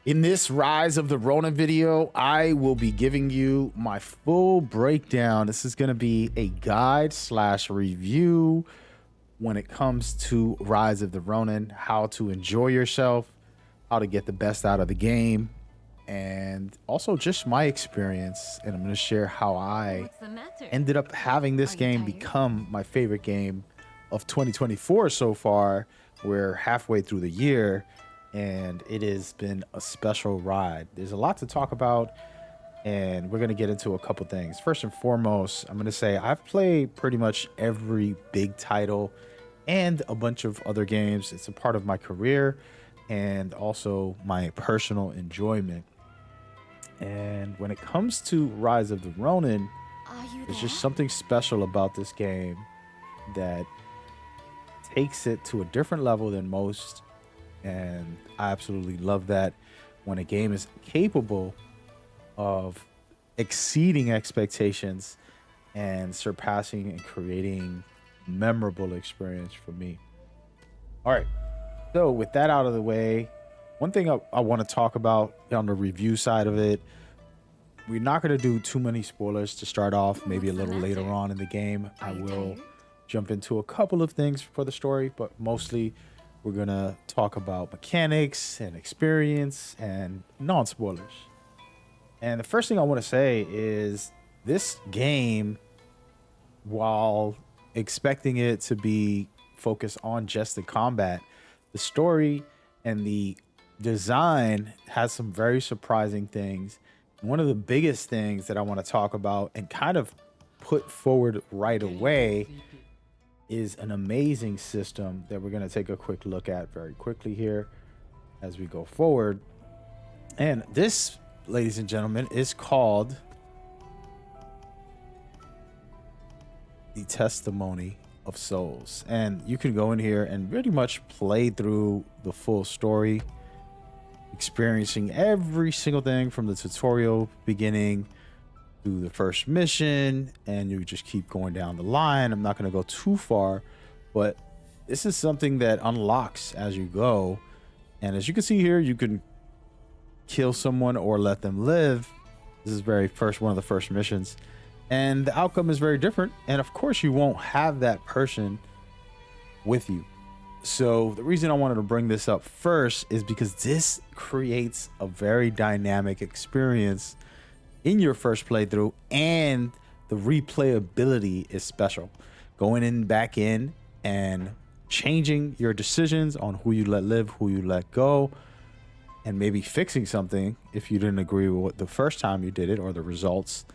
In this Rise of the Ronin video, I will be giving you my full breakdown. This is going to be a guide slash review when it comes to Rise of the Ronin, how to enjoy yourself, how to get the best out of the game, and also just my experience. And I'm going to share how I ended up having this game become my favorite game of 2024 so far. We're halfway through the year, and it has been a special ride. There's a lot to talk about, and we're going to get into a couple things. First and foremost, I'm going to say I've played pretty much every big title and a bunch of other games. It's a part of my career and also my personal enjoyment. And when it comes to Rise of the Ronin, there's just something special about this game that takes it to a different level than most. And I absolutely love that when a game is capable of exceeding expectations and surpassing and creating memorable experience for me. All right, so with that out of the way, one thing I want to talk about on the review side of it, we're not going to do too many spoilers to start off. Maybe a little later on in the game I will jump into a couple of things for the story, but mostly we're going to talk about mechanics and experience and non-spoilers. And the first thing I want to say is this game, while expecting it to be focused on just the combat, the story and the design has some very surprising things. One of the biggest things that I want to talk about and kind of put forward right away is an amazing system that we're going to take a quick look at very quickly here as we go forward. And this, ladies and gentlemen, is called the Testimony of Souls. And you can go in here and pretty much play through the full story, experiencing every single thing from the tutorial beginning to the first mission, and you just keep going down the line. I'm not going to go too far, but this is something that unlocks as you go. And as you can see here, you can kill someone or let them live. This is one of the first missions, and the outcome is very different. And of course you won't have that person with you. So the reason I wanted to bring this up first is because this creates a very dynamic experience in your first playthrough, and the replayability is special. Going in back in and changing your decisions on who you let live, who you let go, and maybe fixing something if you didn't agree with what the first time you did it or the results.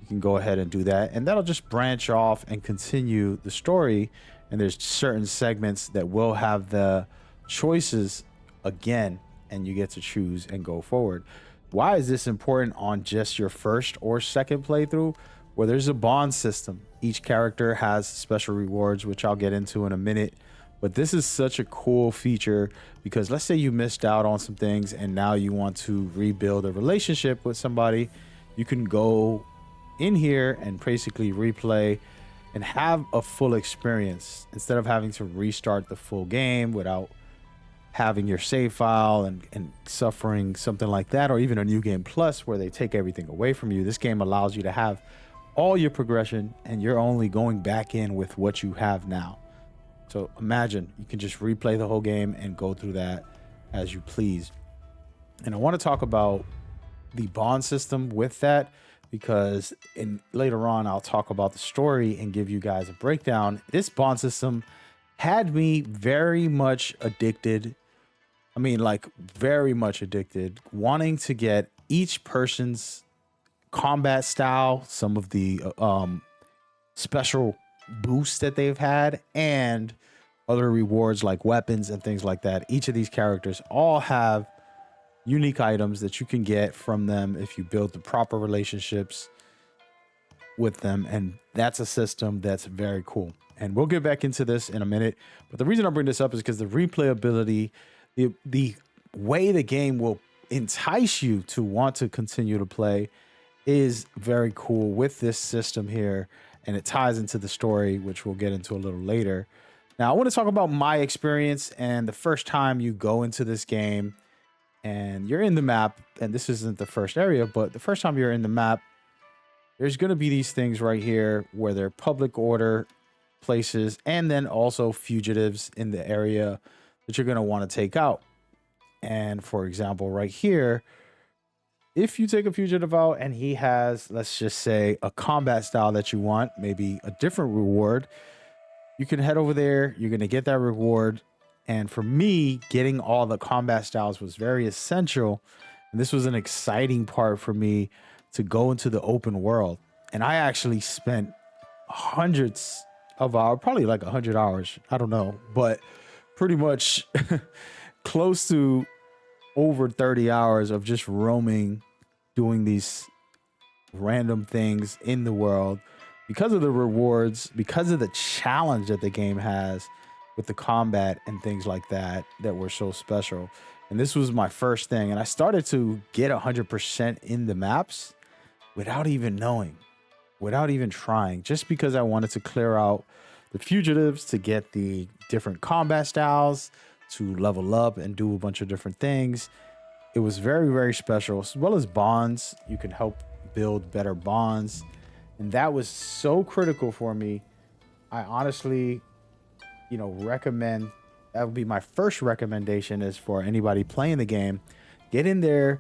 You can go ahead and do that, and that'll just branch off and continue the story. And there's certain segments that will have the choices again, and you get to choose and go forward. Why is this important on just your first or second playthrough? Well, there's a bond system. Each character has special rewards, which I'll get into in a minute. But this is such a cool feature because let's say you missed out on some things and now you want to rebuild a relationship with somebody. You can go in here and basically replay and have a full experience instead of having to restart the full game without having your save file and suffering something like that, or even a new game plus where they take everything away from you. This game allows you to have all your progression, and you're only going back in with what you have now. So imagine you can just replay the whole game and go through that as you please. And I want to talk about the bond system with that, because later on I'll talk about the story and give you guys a breakdown. This bond system had me very much addicted. I mean, like very much addicted, wanting to get each person's combat style, some of the special boosts that they've had, and other rewards like weapons and things like that. Each of these characters all have unique items that you can get from them if you build the proper relationships with them. And that's a system that's very cool. And we'll get back into this in a minute. But the reason I bring this up is because the replayability, the way the game will entice you to want to continue to play is very cool with this system here. And it ties into the story, which we'll get into a little later. Now, I want to talk about my experience and the first time you go into this game and you're in the map, and this isn't the first area, but the first time you're in the map, there's going to be these things right here where they're public order places, and then also fugitives in the area that you're going to want to take out. And for example, right here, if you take a fugitive out and he has, let's just say, a combat style that you want, maybe a different reward, you can head over there. You're going to get that reward. And for me, getting all the combat styles was very essential. And this was an exciting part for me to go into the open world. And I actually spent hundreds of hours, probably like 100 hours. I don't know, but pretty much close to over 30 hours of just roaming, doing these random things in the world because of the rewards, because of the challenge that the game has with the combat and things like that that were so special. And this was my first thing. And I started to get 100% in the maps without even knowing, without even trying, just because I wanted to clear out the fugitives to get the different combat styles, to level up and do a bunch of different things. It was very, very special, as well as bonds. You can help build better bonds. And that was so critical for me. I honestly, recommend, that would be my first recommendation, is for anybody playing the game, get in there,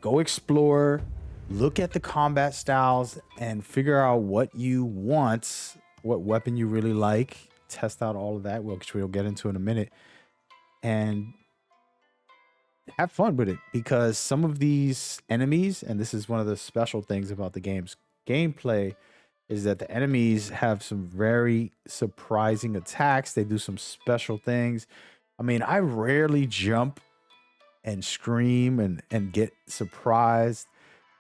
go explore, look at the combat styles, and figure out what you want, what weapon you really like, test out all of that, which we'll get into in a minute, and have fun with it. Because some of these enemies, and this is one of the special things about the game's gameplay, is that the enemies have some very surprising attacks. They do some special things. I mean, I rarely jump and scream and get surprised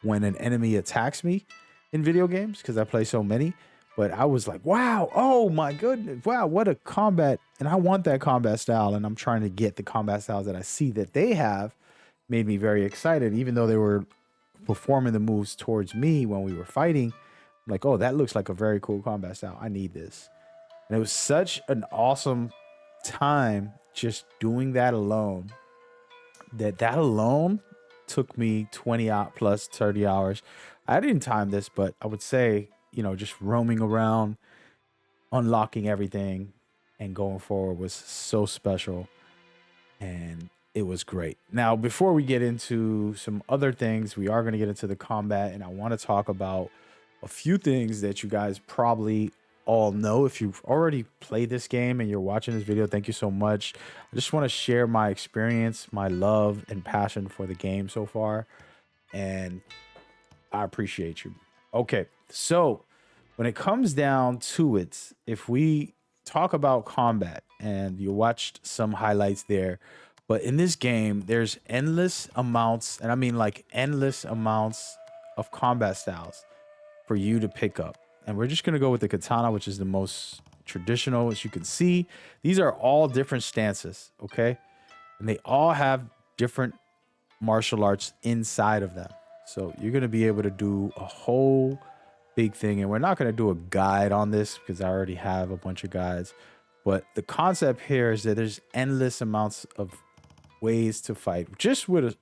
when an enemy attacks me in video games because I play so many. But I was like, wow, oh my goodness, wow, what a combat. And I want that combat style. And I'm trying to get the combat styles that I see that they have. Made me very excited, even though they were performing the moves towards me when we were fighting. I'm like, oh, that looks like a very cool combat style. I need this. And it was such an awesome time just doing that alone. That alone took me 20 out plus 30 hours. I didn't time this, but I would say, just roaming around, unlocking everything and going forward was so special. And it was great. Now, before we get into some other things, we are going to get into the combat, and I want to talk about a few things that you guys probably all know. If you've already played this game and you're watching this video, thank you so much. I just want to share my experience, my love and passion for the game so far, and I appreciate you. Okay, so when it comes down to it, if we talk about combat, and you watched some highlights there, but in this game, there's endless amounts, and I mean like endless amounts of combat styles for you to pick up. And we're just going to go with the katana, which is the most traditional. As you can see, these are all different stances, okay? And they all have different martial arts inside of them. So you're going to be able to do a whole big thing. And we're not going to do a guide on this because I already have a bunch of guides. But the concept here is that there's endless amounts of ways to fight just with a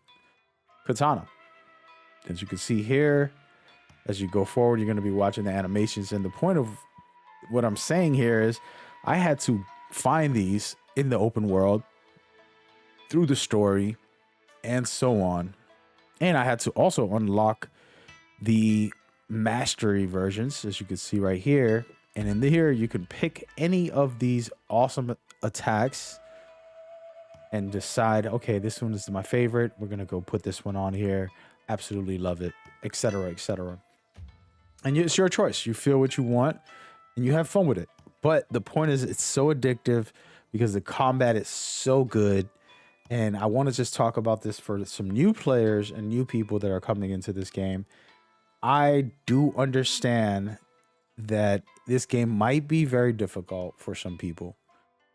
katana. As you can see here, as you go forward, you're going to be watching the animations. And the point of what I'm saying here is I had to find these in the open world through the story and so on. And I had to also unlock the mastery versions, as you can see right here. And in here, you can pick any of these awesome attacks and decide, okay, this one is my favorite. We're going to go put this one on here. Absolutely love it, etc., etc. And it's your choice. You feel what you want and you have fun with it. But the point is, it's so addictive because the combat is so good. And I want to just talk about this for some new players and new people that are coming into this game. I do understand that this game might be very difficult for some people,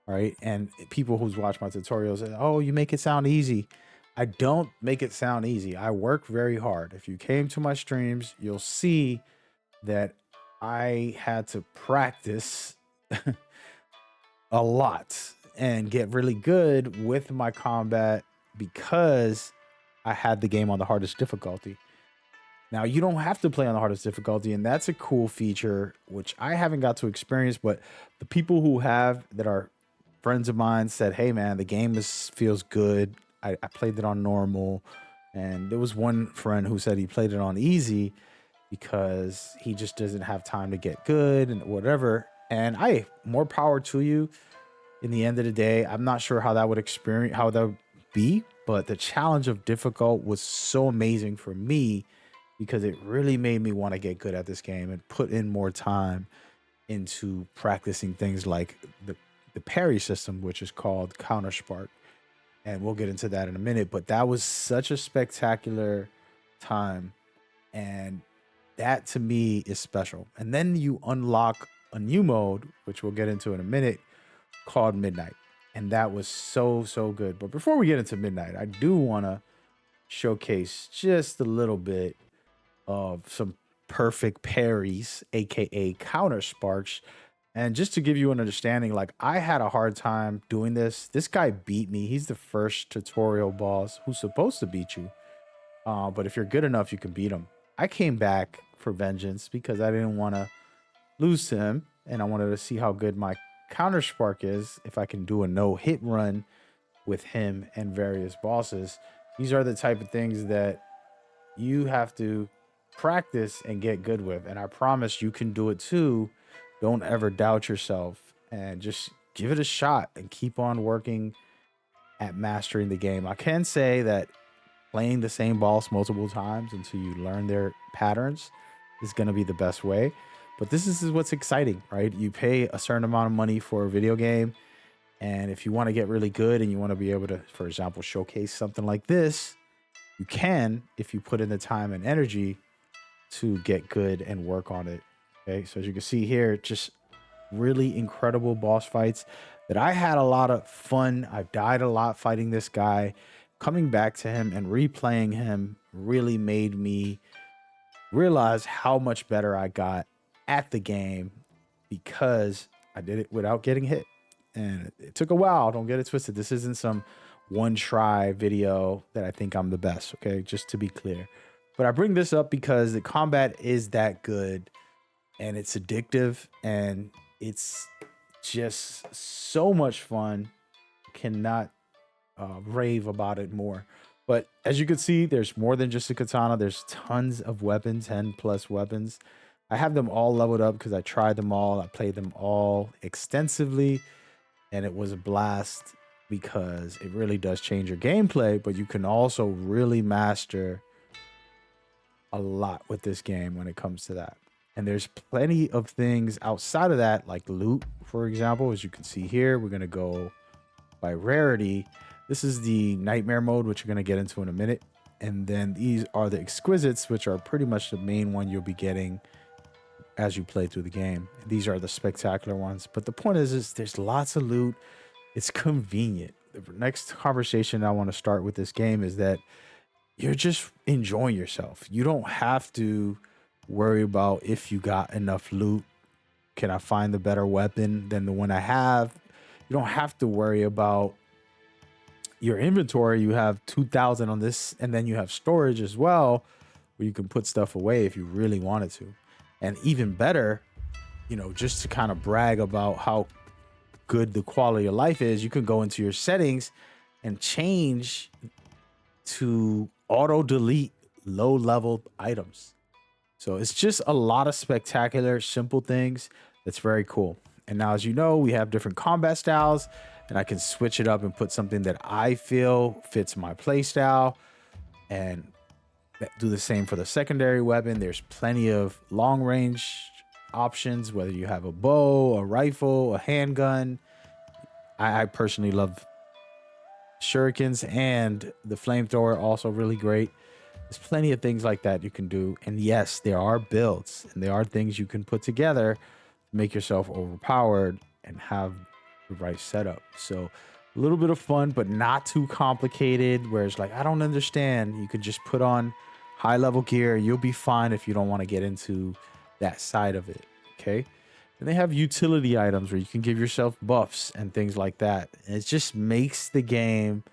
right? And people who's watched my tutorials say, oh, you make it sound easy. I don't make it sound easy. I work very hard. If you came to my streams, you'll see that I had to practice a lot and get really good with my combat because I had the game on the hardest difficulty. Now you don't have to play on the hardest difficulty, and that's a cool feature which I haven't got to experience, but the people who have that are friends of mine said, "Hey man, the game is feels good. I played it on normal." And there was one friend who said he played it on easy because he just doesn't have time to get good and whatever. And I more power to you. In the end of the day, I'm not sure how that would be, but the challenge of difficult was so amazing for me because it really made me want to get good at this game and put in more time into practicing things like the parry system, which is called Counter Spark. And we'll get into that in a minute. But that was such a spectacular time. And that to me is special. And then you unlock a new mode, which we'll get into in a minute, called Midnight. And that was so, so good. But before we get into Midnight, I do want to showcase just a little bit of some perfect parries, aka counter sparks. And just to give you an understanding, like I had a hard time doing this. This guy beat me. He's the first tutorial boss who's supposed to beat you. But if you're good enough, you can beat him. I came back for vengeance because I didn't want to lose to him, and I wanted to see how good my counter spark is if I can do a no hit run with him and various bosses. These are the type of things that you have to practice and get good with, and I promise you can do it too. Don't ever doubt yourself and just give it a shot and keep on working at mastering the game. I can say that playing the same boss multiple times until you learn their patterns is going to be the best way. But this is what's exciting, right? You pay a certain amount of money for a video game. And if you want to get really good and you want to be able to, for example, showcase something like this, you can if you put in the time and energy to get good and work on it. Okay, so as you can see here, just really incredible boss fights that I had a lot of fun. I've died a lot fighting this guy. Coming back to him and replaying him really made me realize how much better I got at the game because I did it without getting hit. And it took a while. Don't get it twisted. This isn't some one try video that I think I'm the best. Okay, just to be clear. But I bring this up because the combat is that good and it's addictive and it's just so much fun. Cannot rave about it more. But as you can see, there's more than just a katana. There's tons of weapons, 10 plus weapons. I have them all leveled up because I tried them all. I played them all extensively, and it was a blast because it really does change your gameplay, but you can also really master a lot with this game when it comes to that. And there's plenty of things outside of that, like loot, for example. As you can see here, we're going to go by rarity. This is the nightmare mode, which we're going to get into in a minute. And then these are the exquisites, which are pretty much the main one you'll be getting as you play through the game. These are the spectacular ones. But the point is there's lots of loot. It's convenient. The next conversation I want to start with this game is that you're just enjoying yourself. You don't have to worry about if you got enough loot. Can I find the better weapon than the one I have? You don't have to worry about your inventory. You have 2,000 on this, and then you have storage as well, where you can put stuff away if you really wanted to. And even better, you know, just to kind of brag about how good the quality of life is, you can go into your settings and change to auto delete low level items. So it's just a lot of spectacular, simple things that's very cool. And now, as you know, we have different combat styles, and I can switch it up and put something that I feel fits my play style and do the same for the secondary weapon. There's plenty of long range options, whether you have a bow, a rifle, a handgun. I personally love shurikens, and the flamethrower also really great. There's plenty of things like that you can do. And yes, there are builds and there are things you can put together to make yourself overpowered and have the right setup. So a little bit of fun, but not too complicated where it's like, I don't understand. You could just put on high level gear. You'll be fine if you don't want to get into that side of it. Okay. And they have utility items where you can give yourself buffs and things like that. And it just makes the game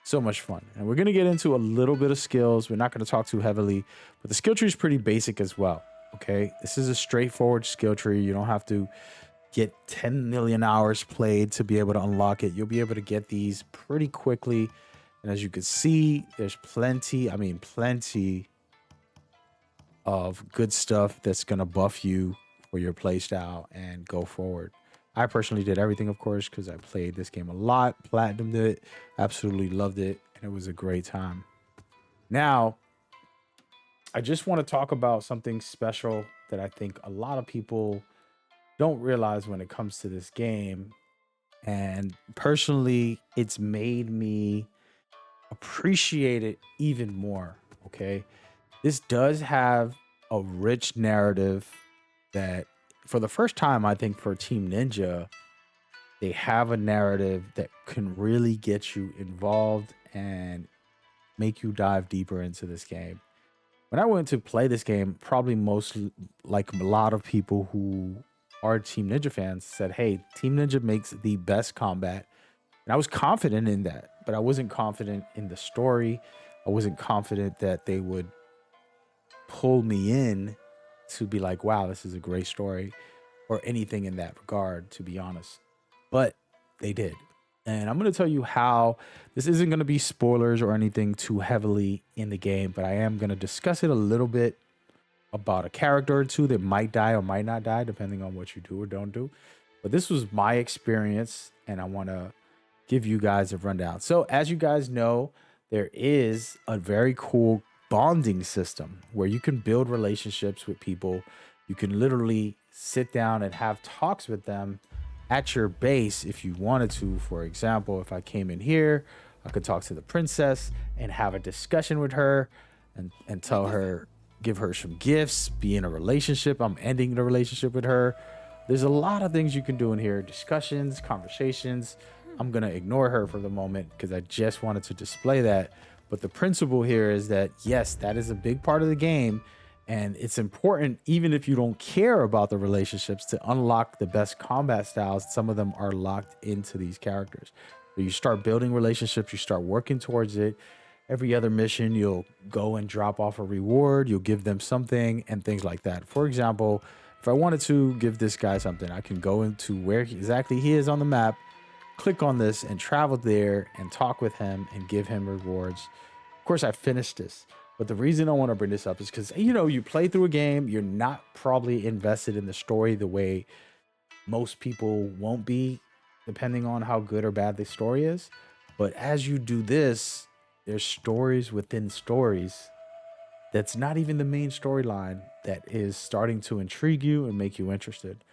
So much fun. And we're going to get into a little bit of skills. We're not going to talk too heavily, but the skill tree is pretty basic as well. Okay. This is a straightforward skill tree. You don't have to get 10 million hours played to be able to unlock it. You'll be able to get these pretty quickly. And as you can see, there's plenty of good stuff that's going to buff you for your playstyle and go forward. I personally did everything, of course, because I played this game a lot, platinumed it, absolutely loved it, and it was a great time. Now, I just want to talk about something special that I think a lot of people don't realize when it comes to this game. And personally, it's made me appreciate it even more. Okay. This does have a rich narrative that, for the first time, I think for Team Ninja, they have a narrative that can really get you involved and make you dive deeper into this game. When I went to play this game, probably most like a lot of people who are Team Ninja fans said, hey, Team Ninja makes the best combat. And I was confident in that, but I wasn't confident in the story. I wasn't confident that they would pull me in to be like, wow, this is a great story, or anything in that regard, to be honest. But they did. And I'm going to tell you how. This isn't going to be spoilers or anything too heavily in the game, but I am going to discuss it a little bit about a character or two that might die or might not die, depending on what you do or don't do. But this was my experience, and I want to give you guys a rundown. So, as you guys know, there is a very cool bonding system where you can build relationships with people. You can literally sit down and have talks with them at your base if you wanted to. For example, if I came in here, I could talk to the princess and have a discussion with her and tell her, give her some gifts, be in a relationship. I'm ending the relationship with her. There's a lot of things you can do in here, discussions, conversations. I'm going to ignore her for the moment because I just wanted to display that. But the principle here is that, yes, that is a big part of the game. And it's important, even if you don't care about the relationships, to unlock the best combat styles. Some of them are locked into these characters. So you start building relationships, you start working towards it. Every other mission, you'll go and drop off a reward. You'll give them something and things like that. For example, if I wanted to give this guy something, I can go into where exactly he is on the map, click on this and travel there and talk with him and give him rewards. Of course, I finished this. But the reason I want to bring this up is because, you know, you play through a game, you're not probably invested in the story the way most people won't be, depending on how good or bad the story is. But as you do this, there's stories within stories that's not even the main storyline that is starting to intrigue you and make you interested.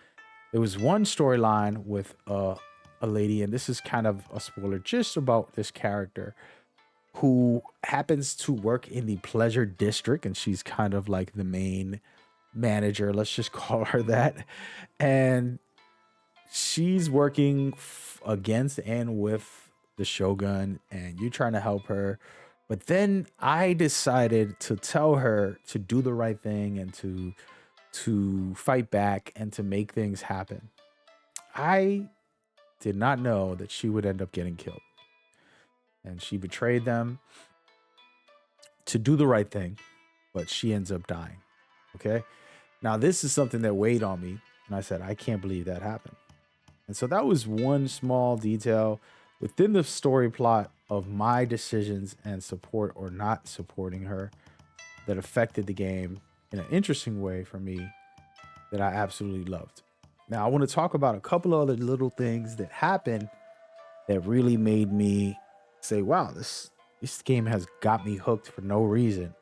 There was one storyline with a lady, and this is kind of a spoiler just about this character, who happens to work in the pleasure district, and she's kind of like the main manager, let's just call her that. And she's working against and with the shogun, and you're trying to help her. But then I decided to tell her to do the right thing and to fight back and to make things happen. I did not know that she would end up getting killed, and she betrayed them to do the right thing, but she ends up dying. Okay. Now, this is something that weighed on me, and I said, I can't believe that happened. And so that was one small detail within the story plot of my decisions and support or not supporting her that affected the game in an interesting way for me that I absolutely loved. Now, I want to talk about a couple other little things that happened that really made me say, wow, this game has got me hooked for no reason.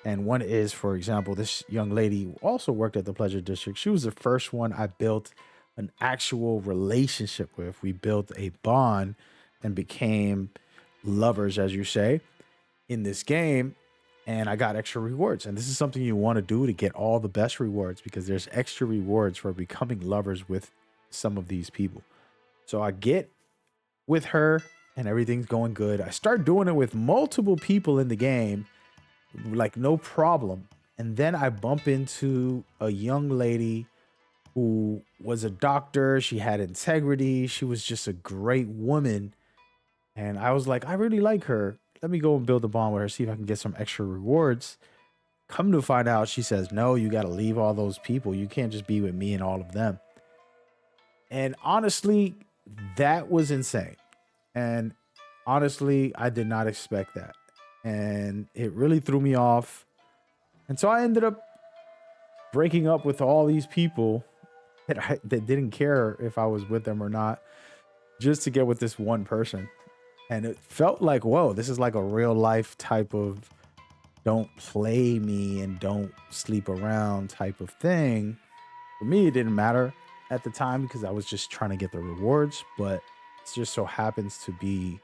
And one is, for example, this young lady who also worked at the Pleasure District. She was the first one I built an actual relationship with. We built a bond and became lovers, as you say, in this game. And I got extra rewards. And this is something you want to do to get all the best rewards, because there's extra rewards for becoming lovers with some of these people. So I get with her and everything's going good. I start doing it with multiple people in the game, like no problem. And then I bump into a young lady who was a doctor. She had integrity. She was just a great woman. And I was like, I really like her. let me go and build a bond with her, see if I can get some extra rewards. Come to find out, she says, no, you got to leave all those people. You can't just be with me and all of them. And honestly, that was insane. And honestly, I did not expect that. And it really threw me off. And so I ended up breaking up with all these people that didn't care if I was with them or not, just to get with this one person. And it felt like, whoa, this is like a real life type of don't play me and don't sleep around type of thing. For me, it didn't matter at the time because I was just trying to get the rewards, but it just so happens to be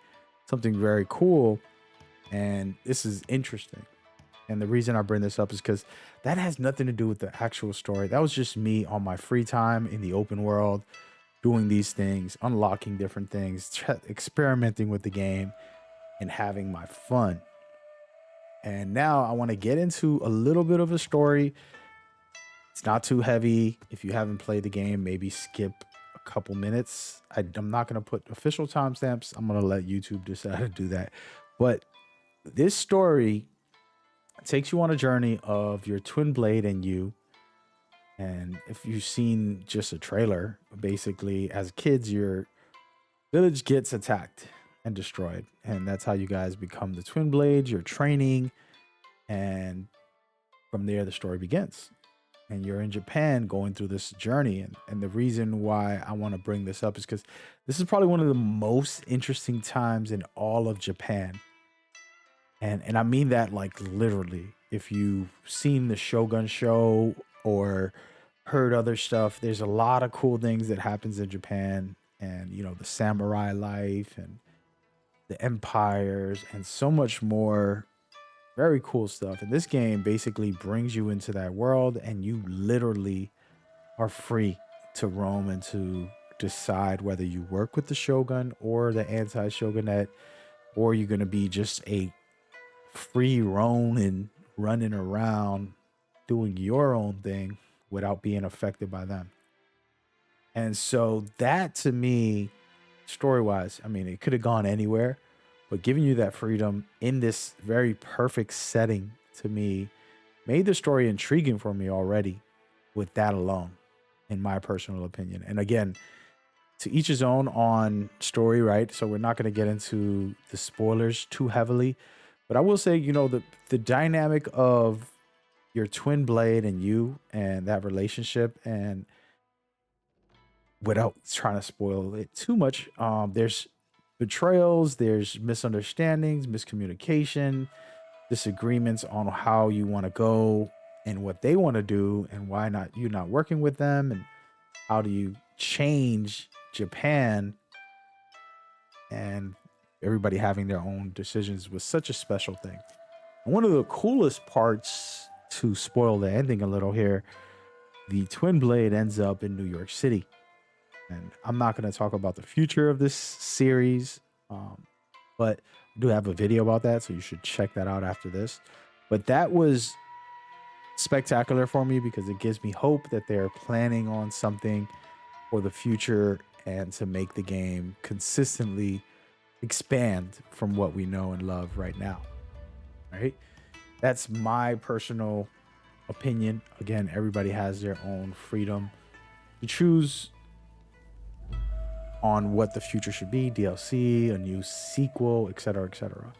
something very cool. And this is interesting. And the reason I bring this up is because that has nothing to do with the actual story. That was just me on my free time in the open world, doing these things, unlocking different things, experimenting with the game, and having my fun. And now I want to get into a little bit of a story. It's not too heavy. If you haven't played the game, maybe skip a couple minutes. I'm not going to put official timestamps. I'm going to let YouTube decide to do that. But this story takes you on a journey of your twin blade and you. And if you've seen just a trailer, basically, as kids, your village gets attacked and destroyed. And that's how you guys become the twin blades. You're training. And from there, the story begins. And you're in Japan going through this journey. And the reason why I want to bring this up is because this is probably one of the most interesting times in all of Japan. And I mean that like literally. If you've seen the Shogun show or heard other stuff, there's a lot of cool things that happens in Japan, and you know, the samurai life and the empires and so much more. Very cool stuff. And this game basically brings you into that world, and you literally are free to roam and to decide whether you work with the shogun or the anti-shogunate, or you're going to be just a free roam and running around doing your own thing without being affected by them. And so that, to me, story wise, I mean, it could have gone anywhere, but giving you that freedom in this very perfect setting, to me, made the story intriguing for me already with that alone, in my personal opinion. And again, to each his own on story, right? So we're not going to get into the spoilers too heavily. But I will say, you know, the dynamic of your twin blade and you and that relationship, and without trying to spoil it too much, there's betrayals, there's misunderstandings, miscommunication, disagreements on how you want to go and what they want to do and why not you not working with them, and how do you change Japan, and everybody having their own decisions was such a special thing. And one of the coolest parts, to spoil the ending a little here, the twin blade ends up in New York City. And I'm not going to talk about the future of this series, but I do have a video about that, so you should check that out after this. But that was spectacular for me because it gives me hope that they're planning on something for the future and to make the game consistently expand from what we know and love right now. Right? That's my personal opinion. Again, everybody has their own freedom to choose on what the future should be, DLC, a new sequel, etc., etc.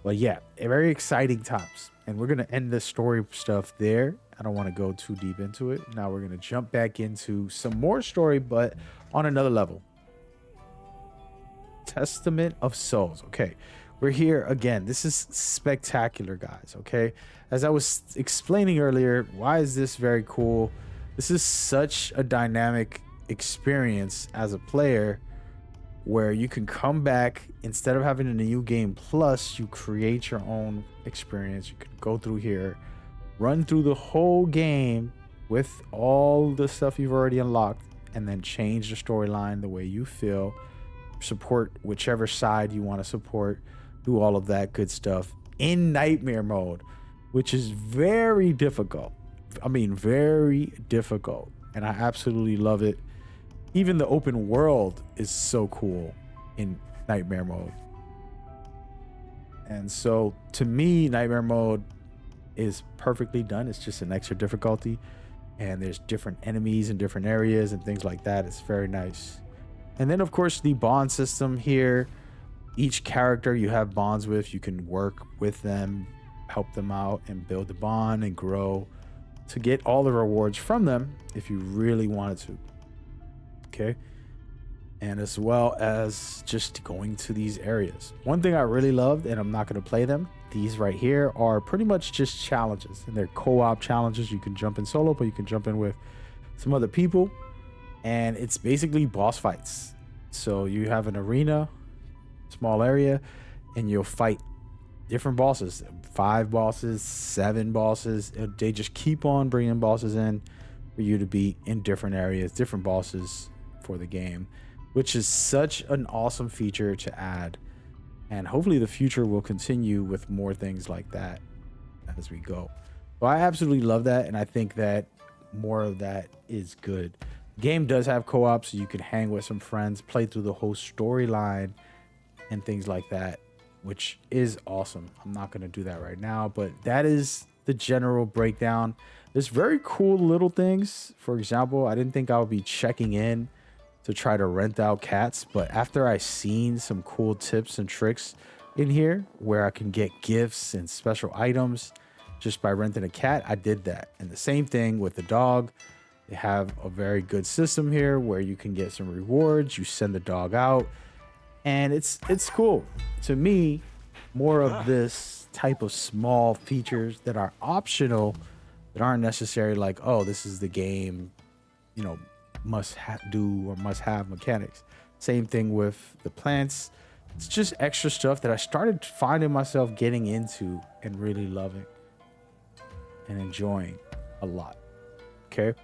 But yeah, very exciting times. And we're going to end the story stuff there. I don't want to go too deep into it. Now we're going to jump back into some more story, but on another level. Testament of Souls. Okay, we're here again. This is spectacular, guys. Okay, as I was explaining earlier, why is this very cool? This is such a dynamic experience as a player, where you can come back instead of having a new game plus, you create your own experience. You can go through here, run through the whole game with all the stuff you've already unlocked, and then change the storyline the way you feel. Support whichever side you want to support, do all of that good stuff in nightmare mode, which is very difficult. I mean, very difficult. And I absolutely love it. Even the open world is so cool in nightmare mode. And so to me, nightmare mode is perfectly done. It's just an extra difficulty, and there's different enemies in different areas and things like that. It's very nice. And then of course the bond system here. Each character you have bonds with, you can work with them, help them out, and build a bond and grow to get all the rewards from them if you really wanted to. Okay. And as well as just going to these areas. One thing I really loved, and I'm not going to play them, these right here are pretty much just challenges, and they're co-op challenges. You can jump in solo, but you can jump in with some other people, and it's basically boss fights. So you have an arena, small area, and you'll fight different bosses, 5 bosses, 7 bosses. They just keep on bringing bosses in for you to be in different areas, different bosses for the game, which is such an awesome feature to add. And hopefully the future will continue with more things like that as we go. So I absolutely love that, and I think that more of that is good. The game does have co-op, so you can hang with some friends, play through the whole storyline and things like that, which is awesome. I'm not going to do that right now, but that is the general breakdown. There's very cool little things. For example, I didn't think I would be checking in to try to rent out cats, but after I seen some cool tips and tricks in here where I can get gifts and special items just by renting a cat, I did that. And the same thing with the dog. They have a very good system here where you can get some rewards. You send the dog out, and it's cool. To me, more of this type of small features that are optional, that aren't necessary, like, oh, this is the game, you know, do or must have mechanics. Same thing with the plants. It's just extra stuff that I started finding myself getting into and really loving and enjoying a lot. Okay.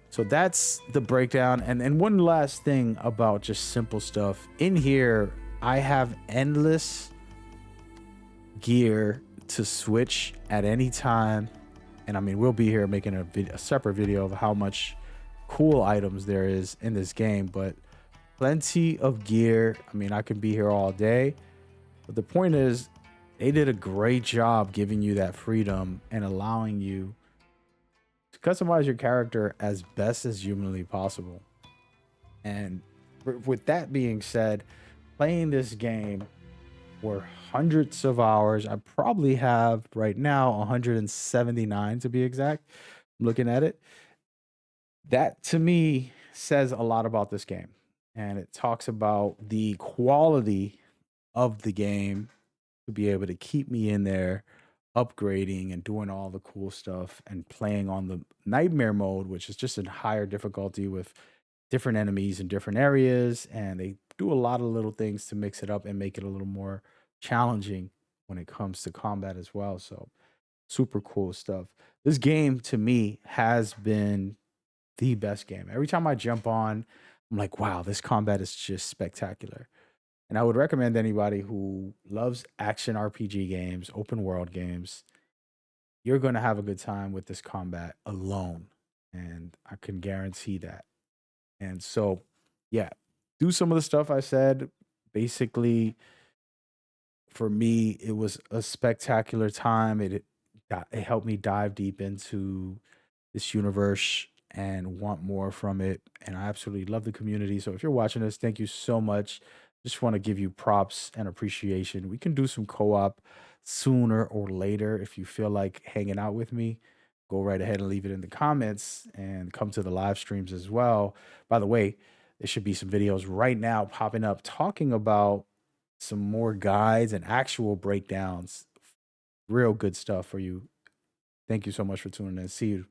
So that's the breakdown. And one last thing about just simple stuff. In here, I have endless gear to switch at any time. And I mean, we'll be here making a separate video of how much cool items there is in this game, but plenty of gear. I mean, I can be here all day, but the point is, they did a great job giving you that freedom and allowing you to customize your character as best as humanly possible. And with that being said, playing this game for hundreds of hours, I probably have right now 179 to be exact. I'm looking at it. That to me says a lot about this game. And it talks about the quality of the game to be able to keep me in there upgrading and doing all the cool stuff and playing on the nightmare mode, which is just a higher difficulty with different enemies in different areas. And they do a lot of little things to mix it up and make it a little more challenging when it comes to combat as well. So super cool stuff. This game to me has been the best game. Every time I jump on, I'm like, wow, this combat is just spectacular. And I would recommend anybody who loves action RPG games, open world games, you're going to have a good time with this combat alone. And I can guarantee that. And so, yeah, do some of the stuff I said. Basically, for me, it was a spectacular time. It helped me dive deep into this universe and want more from it. And I absolutely love the community. So if you're watching this, thank you so much. Just want to give you props and appreciation. We can do some co-op sooner or later if you feel like hanging out with me. Go right ahead and leave it in the comments and come to the live streams as well. By the way, there should be some videos right now popping up talking about some more guides and actual breakdowns. Real good stuff for you. Thank you so much for tuning in. See you.